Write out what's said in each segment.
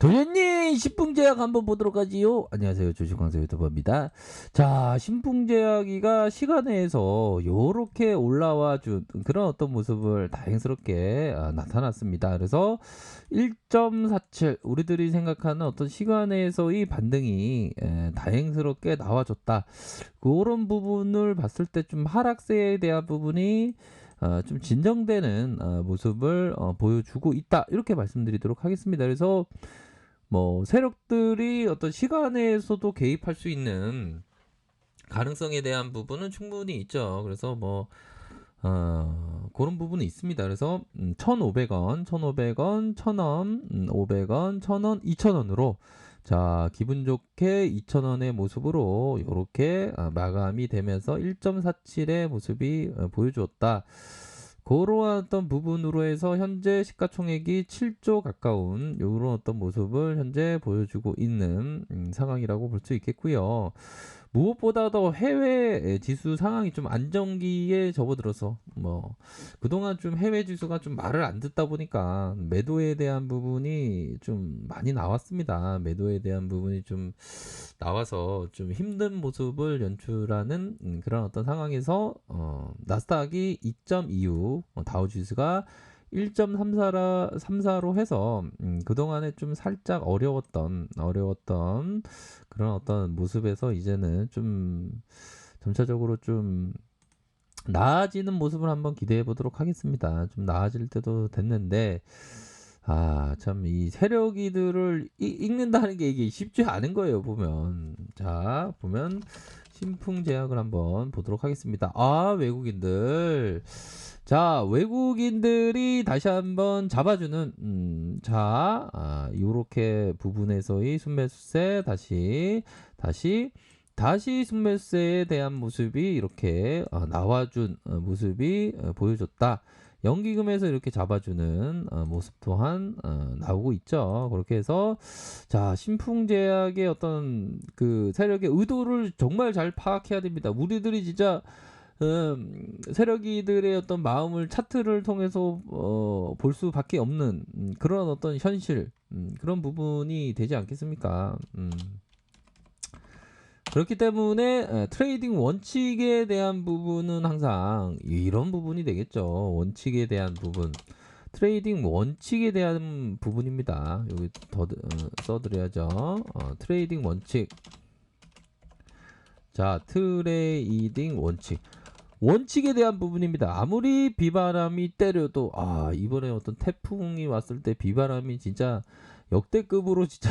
도련님 신풍제약 한번 보도록 하지요. 안녕하세요, 주식광수 유튜버입니다. 자, 신풍제약이가 시간에서 요렇게 올라와 준 그런 어떤 모습을 다행스럽게 나타났습니다. 그래서 1.47 우리들이 생각하는 어떤 시간에서의 반등이 다행스럽게 나와줬다. 그런 부분을 봤을 때 좀 하락세에 대한 부분이 좀 진정되는 모습을 보여주고 있다. 이렇게 말씀드리도록 하겠습니다. 그래서 뭐 세력들이 어떤 시간에서도 개입할 수 있는 가능성에 대한 부분은 충분히 있죠. 그래서 뭐 그런 부분이 있습니다. 그래서 1,500원, 1,500원, 1,000원, 500원, 1,000원, 2,000원으로 자, 기분 좋게 2,000원의 모습으로 이렇게 마감이 되면서 1.47의 모습이 보여주었다. 그러한 어떤 부분으로 해서 현재 시가총액이 7조 가까운 이런 어떤 모습을 현재 보여주고 있는 상황이라고 볼 수 있겠고요. 무엇보다도 해외 지수 상황이 좀 안정기에 접어들어서 뭐 그동안 좀 해외 지수가 좀 말을 안 듣다 보니까 매도에 대한 부분이 좀 많이 나왔습니다. 매도에 대한 부분이 좀 나와서 좀 힘든 모습을 연출하는 그런 어떤 상황에서 나스닥이 2.26, 다우지수가 1.34로 해서 그동안에 좀 살짝 어려웠던 그런 어떤 모습에서 이제는 좀 점차적으로 좀 나아지는 모습을 한번 기대해 보도록 하겠습니다. 좀 나아질 때도 됐는데 참 이 세력이들을 읽는다는 게 이게 쉽지 않은 거예요, 보면. 자, 보면 신풍제약을 한번 보도록 하겠습니다. 외국인들. 자, 외국인들이 다시 한번 잡아주는 요렇게 부분에서의 순매수세 다시 순매수세에 대한 모습이 이렇게 나와준 모습이 보여줬다. 연기금에서 이렇게 잡아주는 모습 또한 나오고 있죠. 그렇게 해서 자, 신풍제약의 어떤 그 세력의 의도를 정말 잘 파악해야 됩니다. 우리들이 진짜 세력이들의 어떤 마음을 차트를 통해서 볼 수밖에 없는 그런 어떤 현실, 그런 부분이 되지 않겠습니까? 그렇기 때문에 트레이딩 원칙에 대한 부분은 항상 이런 부분이 되겠죠. 원칙에 대한 부분. 트레이딩 원칙에 대한 부분입니다. 여기 더 써드려야죠. 트레이딩 원칙. 자, 트레이딩 원칙. 원칙에 대한 부분입니다. 아무리 비바람이 때려도 이번에 어떤 태풍이 왔을 때 비바람이 진짜 역대급으로 진짜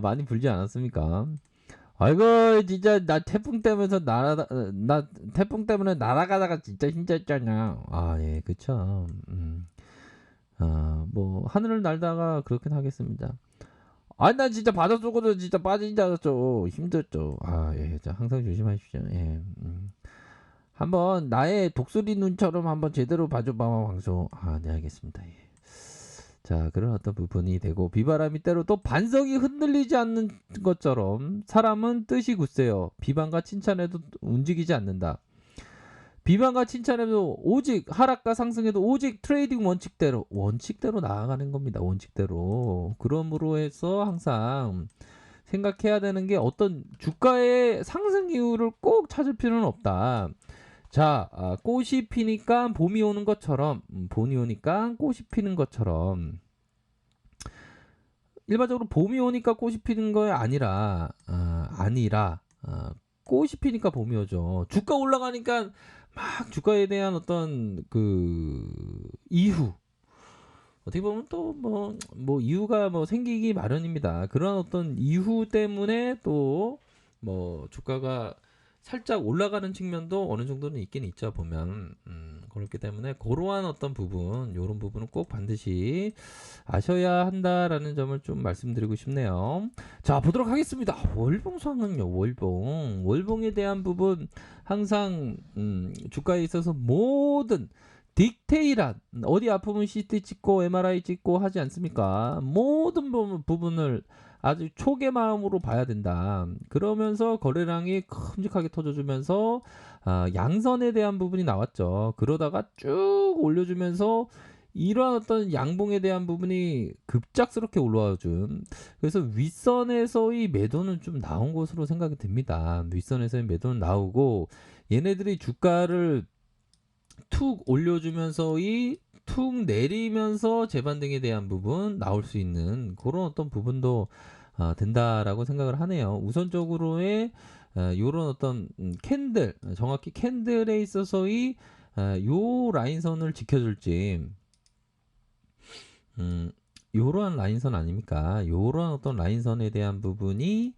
많이 불지 않았습니까? 아이고 진짜 나 태풍 때문에 날아가다가 진짜 힘들었잖아. 예, 그쵸. 뭐 하늘을 날다가 그렇긴 하겠습니다. 나 진짜 바다 속으로 진짜 빠진 줄 알았죠. 힘들었죠. 예, 자, 항상 조심하십시오. 예. 한번 나의 독수리 눈처럼 한번 제대로 봐줘봐 방송. 네, 알겠습니다. 예. 자, 그런 어떤 부분이 되고 비바람이 때로도 반석이 흔들리지 않는 것처럼 사람은 뜻이 굳세요. 비방과 칭찬에도 움직이지 않는다. 비방과 칭찬에도 오직 하락과 상승에도 오직 트레이딩 원칙대로 나아가는 겁니다. 원칙대로. 그러므로 해서 항상 생각해야 되는 게 어떤 주가의 상승 이유를 꼭 찾을 필요는 없다. 자, 꽃이 피니까 봄이 오는 것처럼, 봄이 오니까 꽃이 피는 것처럼, 일반적으로 봄이 오니까 꽃이 피는 거 아니라, 꽃이 피니까 봄이 오죠. 주가 올라가니까 막 주가에 대한 어떤 그 이유, 어떻게 보면 또 뭐 이유가 뭐 생기기 마련입니다. 그런 어떤 이유 때문에 또 뭐 주가가 살짝 올라가는 측면도 어느 정도는 있긴 있죠, 보면. 그렇기 때문에 그러한 어떤 부분, 이런 부분은 꼭 반드시 아셔야 한다라는 점을 좀 말씀드리고 싶네요. 자, 보도록 하겠습니다. 월봉 상황요. 월봉에 대한 부분 항상 주가에 있어서 모든 디테일한 어디 아프면 CT 찍고 MRI 찍고 하지 않습니까? 모든 부분을 아주 초계 마음으로 봐야 된다. 그러면서 거래량이 큼직하게 터져주면서 양선에 대한 부분이 나왔죠. 그러다가 쭉 올려주면서 이러한 어떤 양봉에 대한 부분이 급작스럽게 올라와 준, 그래서 윗선에서의 매도는 좀 나온 것으로 생각이 듭니다. 윗선에서의 매도는 나오고 얘네들이 주가를 툭 올려주면서의 툭 내리면서 재반등에 대한 부분 나올 수 있는 그런 어떤 부분도 된다라고 생각을 하네요. 우선적으로의 요런 어떤 캔들, 정확히 캔들에 있어서의 요 라인선을 지켜줄지, 음, 요러한 라인선 아닙니까? 요러한 어떤 라인선에 대한 부분이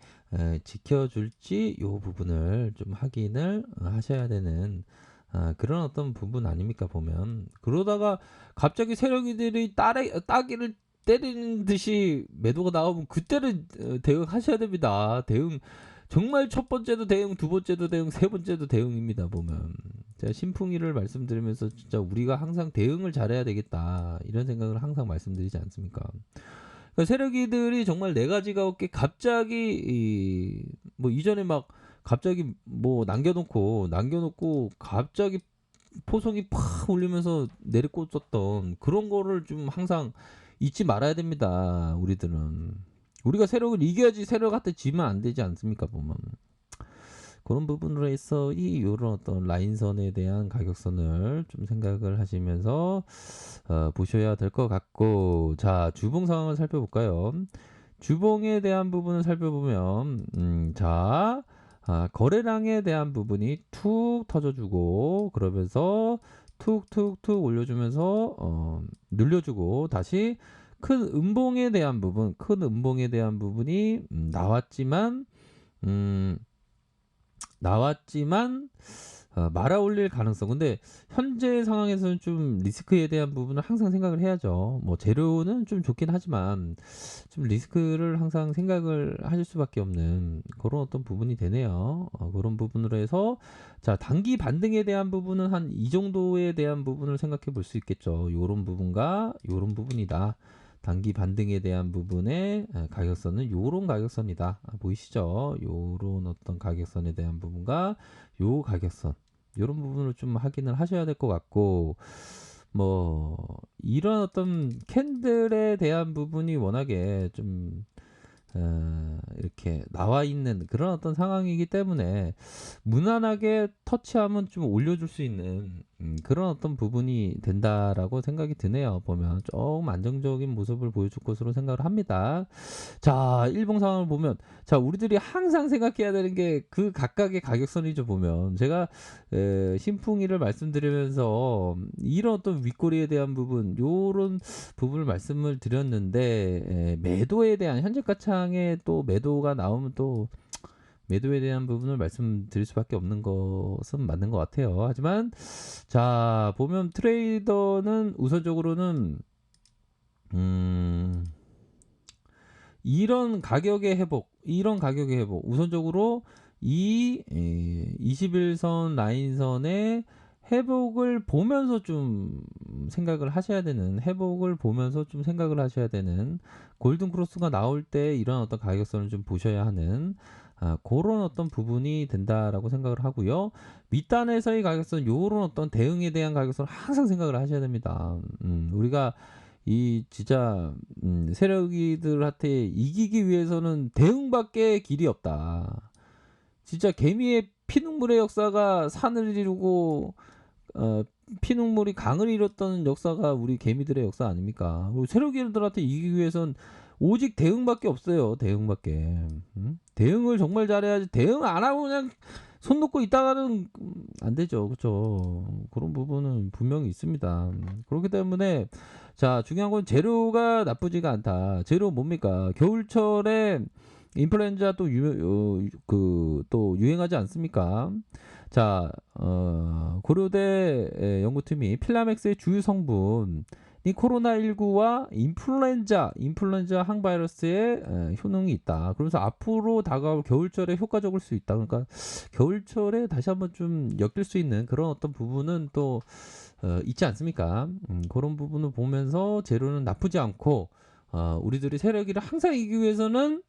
지켜줄지 요 부분을 좀 확인을 하셔야 되는 그런 어떤 부분 아닙니까 보면. 그러다가 갑자기 세력이들이 따기를 때리는 듯이 매도가 나오면 그때는 대응하셔야 됩니다. 대응 정말 첫 번째도 대응, 두 번째도 대응, 세 번째도 대응입니다 보면. 제가 신풍이를 말씀드리면서 진짜 우리가 항상 대응을 잘해야 되겠다 이런 생각을 항상 말씀드리지 않습니까? 그러니까 세력이들이 정말 네 가지가 없게 갑자기 뭐 이전에 막 갑자기 뭐 남겨놓고 갑자기 포석이 팍 올리면서 내리꽂았던 그런 거를 좀 항상 잊지 말아야 됩니다. 우리들은 우리가 세력을 이겨야지 세력한테 지면 안 되지 않습니까 보면. 그런 부분으로 해서 이 요런 어떤 라인선에 대한 가격선을 좀 생각을 하시면서 보셔야 될 것 같고, 자 주봉 상황을 살펴볼까요? 주봉에 대한 부분을 살펴보면 자 거래량에 대한 부분이 툭 터져주고 그러면서 툭툭툭 올려주면서 눌려주고 다시 큰 음봉에 대한 부분이 음, 나왔지만 말아 올릴 가능성. 근데 현재 상황에서는 좀 리스크에 대한 부분을 항상 생각을 해야죠. 뭐 재료는 좀 좋긴 하지만 좀 리스크를 항상 생각을 하실 수밖에 없는 그런 어떤 부분이 되네요. 그런 부분으로 해서 자 단기 반등에 대한 부분은 한 이 정도에 대한 부분을 생각해 볼 수 있겠죠. 요런 부분과 요런 부분이다. 단기 반등에 대한 부분의 가격선은 요런 가격선이다. 보이시죠? 요런 어떤 가격선에 대한 부분과 요 가격선 요런 부분을 좀 확인을 하셔야 될 것 같고, 뭐 이런 어떤 캔들에 대한 부분이 워낙에 좀 이렇게 나와 있는 그런 어떤 상황이기 때문에 무난하게 터치하면 좀 올려줄 수 있는 그런 어떤 부분이 된다라고 생각이 드네요. 보면 조금 안정적인 모습을 보여줄 것으로 생각을 합니다. 자, 일봉 상황을 보면 자 우리들이 항상 생각해야 되는 게 그 각각의 가격선이죠. 보면 제가 신풍이를 말씀드리면서 이런 어떤 윗꼬리에 대한 부분 요런 부분을 말씀을 드렸는데 매도에 대한 현재 가창에 또 매도가 나오면 또 매도에 대한 부분을 말씀드릴 수밖에 없는 것은 맞는 것 같아요. 하지만 자 보면 트레이더는 우선적으로는 음, 이런 가격의 회복 우선적으로 이 21선 라인선의 회복을 보면서 좀 생각을 하셔야 되는 골든 크로스가 나올 때 이런 어떤 가격선을 좀 보셔야 하는 그런 어떤 부분이 된다라고 생각을 하고요. 밑단에서의 가격선 요런 어떤 대응에 대한 가격선을 항상 생각을 하셔야 됩니다. 우리가 이 진짜 세력이들한테 이기기 위해서는 대응밖에 길이 없다. 진짜 개미의 피눈물의 역사가 산을 이루고 어, 피눈물이 강을 이뤘던 역사가 우리 개미들의 역사 아닙니까? 세력이들한테 이기기 위해선 오직 대응밖에 없어요. 대응밖에. 대응을 정말 잘해야지. 대응 안 하고 그냥 손 놓고 있다가는 안 되죠. 그렇죠. 그런 부분은 분명히 있습니다. 그렇기 때문에 자 중요한 건 재료가 나쁘지가 않다. 재료 뭡니까? 겨울철에 인플루엔자 또 유행하지 않습니까? 자, 고려대 연구팀이 필라맥스의 주요 성분이 코로나19와 인플루엔자 항바이러스의 효능이 있다. 그러면서 앞으로 다가올 겨울철에 효과적일 수 있다. 그러니까 겨울철에 다시 한번 좀 엮일 수 있는 그런 어떤 부분은 또 있지 않습니까? 그런 부분을 보면서 재료는 나쁘지 않고 우리들이 세력이를 항상 이기기 위해서는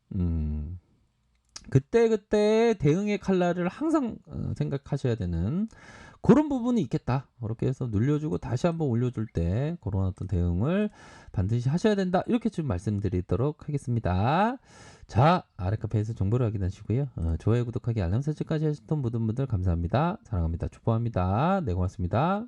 그때그때 대응의 칼날을 항상 생각하셔야 되는 그런 부분이 있겠다. 그렇게 해서 눌려주고 다시 한번 올려줄 때 그런 어떤 대응을 반드시 하셔야 된다. 이렇게 좀 말씀드리도록 하겠습니다. 자, 아랫카페에서 정보를 확인하시고요. 좋아요, 구독하기, 알람 설정까지 하셨던 모든 분들 감사합니다. 사랑합니다. 축복합니다. 네, 고맙습니다.